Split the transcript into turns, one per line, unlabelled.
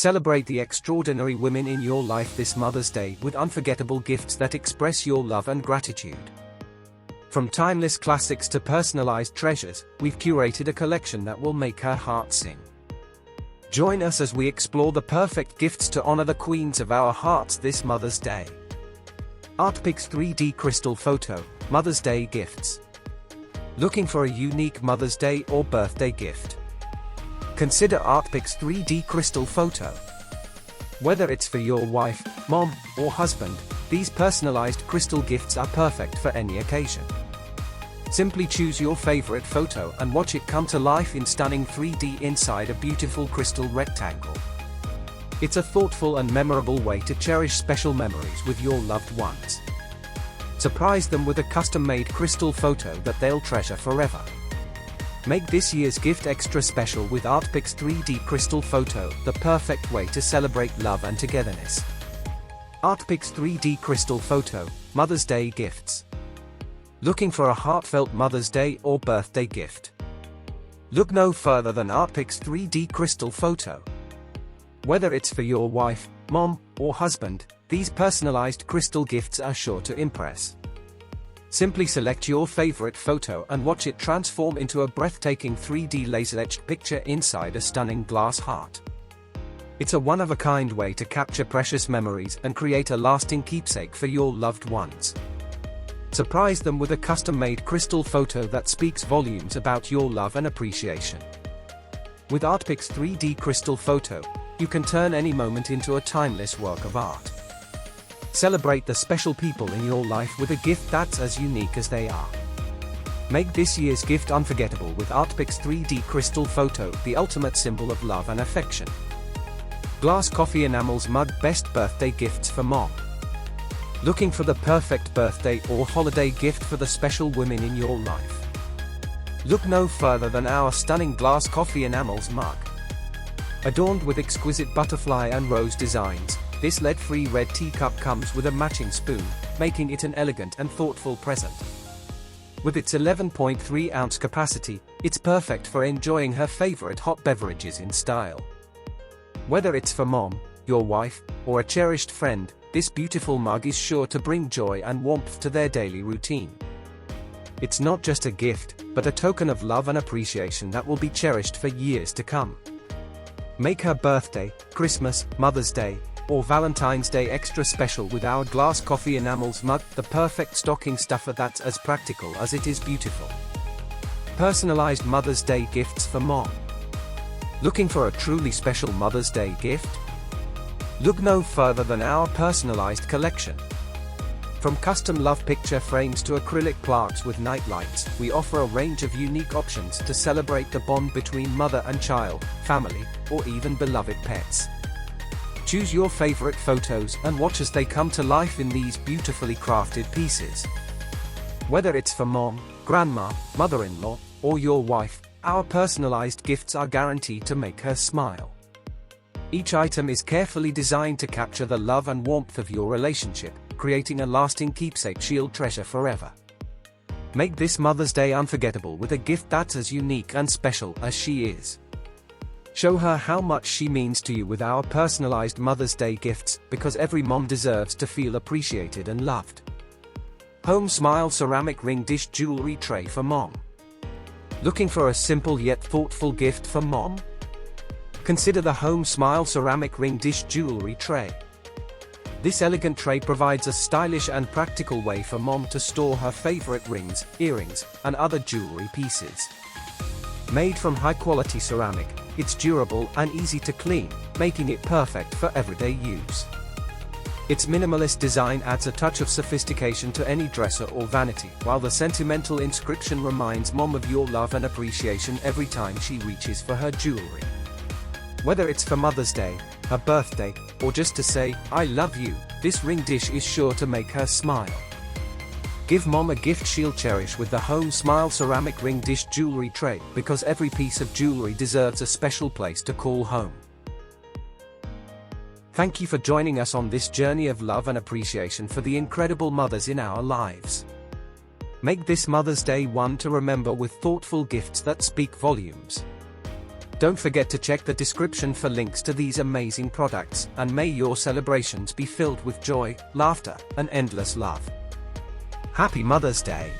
Celebrate the extraordinary women in your life this Mother's Day with unforgettable gifts that express your love and gratitude. From timeless classics to personalized treasures, we've curated a collection that will make her heart sing. Join us as we explore the perfect gifts to honor the queens of our hearts this Mother's Day. ArtPix 3D Crystal Photo, Mother's Day Gifts. Looking for a unique Mother's Day or birthday gift? Consider ArtPix 3D Crystal Photo. Whether it's for your wife, mom, or husband, these personalized crystal gifts are perfect for any occasion. Simply choose your favorite photo and watch it come to life in stunning 3D inside a beautiful crystal rectangle. It's a thoughtful and memorable way to cherish special memories with your loved ones. Surprise them with a custom-made crystal photo that they'll treasure forever. Make this year's gift extra special with ArtPix 3D Crystal Photo, the perfect way to celebrate love and togetherness. ArtPix 3D Crystal Photo, Mother's Day Gifts. Looking for a heartfelt Mother's Day or birthday gift? Look no further than ArtPix 3D Crystal Photo. Whether it's for your wife, mom, or husband, these personalized crystal gifts are sure to impress. Simply select your favorite photo and watch it transform into a breathtaking 3D laser-etched picture inside a stunning glass heart. It's a one-of-a-kind way to capture precious memories and create a lasting keepsake for your loved ones. Surprise them with a custom-made crystal photo that speaks volumes about your love and appreciation. With ArtPix 3D Crystal Photo, you can turn any moment into a timeless work of art. Celebrate the special people in your life with a gift that's as unique as they are. Make this year's gift unforgettable with ArtPix 3D Crystal Photo, the ultimate symbol of love and affection. Glass Coffee Enamels Mug, best birthday gifts for mom. Looking for the perfect birthday or holiday gift for the special women in your life? Look no further than our stunning Glass Coffee Enamels mug. Adorned with exquisite butterfly and rose designs, this lead-free red teacup comes with a matching spoon, making it an elegant and thoughtful present. With its 11.3-ounce capacity, it's perfect for enjoying her favorite hot beverages in style. Whether it's for mom, your wife, or a cherished friend, this beautiful mug is sure to bring joy and warmth to their daily routine. It's not just a gift, but a token of love and appreciation that will be cherished for years to come. Make her birthday, Christmas, Mother's Day, or Valentine's Day extra special with our Glass Coffee Enamels mug, the perfect stocking stuffer that's as practical as it is beautiful. Personalized Mother's Day gifts for mom. Looking for a truly special Mother's Day gift? Look no further than our personalized collection. From custom love picture frames to acrylic plaques with night lights, we offer a range of unique options to celebrate the bond between mother and child, family, or even beloved pets. Choose your favorite photos and watch as they come to life in these beautifully crafted pieces. Whether it's for mom, grandma, mother-in-law, or your wife, our personalized gifts are guaranteed to make her smile. Each item is carefully designed to capture the love and warmth of your relationship, creating a lasting keepsake she'll treasure forever. Make this Mother's Day unforgettable with a gift that's as unique and special as she is. Show her how much she means to you with our personalized Mother's Day gifts, because every mom deserves to feel appreciated and loved. Home Smile Ceramic Ring Dish Jewelry Tray for mom. Looking for a simple yet thoughtful gift for mom? Consider the Home Smile Ceramic Ring Dish Jewelry Tray. This elegant tray provides a stylish and practical way for mom to store her favorite rings, earrings, and other jewelry pieces. Made from high-quality ceramic, it's durable and easy to clean, making it perfect for everyday use. Its minimalist design adds a touch of sophistication to any dresser or vanity, while the sentimental inscription reminds mom of your love and appreciation every time she reaches for her jewelry. Whether it's for Mother's Day, her birthday, or just to say, "I love you," this ring dish is sure to make her smile. Give mom a gift she'll cherish with the Home Smile Ceramic Ring Dish Jewelry Tray, because every piece of jewelry deserves a special place to call home. Thank you for joining us on this journey of love and appreciation for the incredible mothers in our lives. Make this Mother's Day one to remember with thoughtful gifts that speak volumes. Don't forget to check the description for links to these amazing products, and may your celebrations be filled with joy, laughter, and endless love. Happy Mother's Day!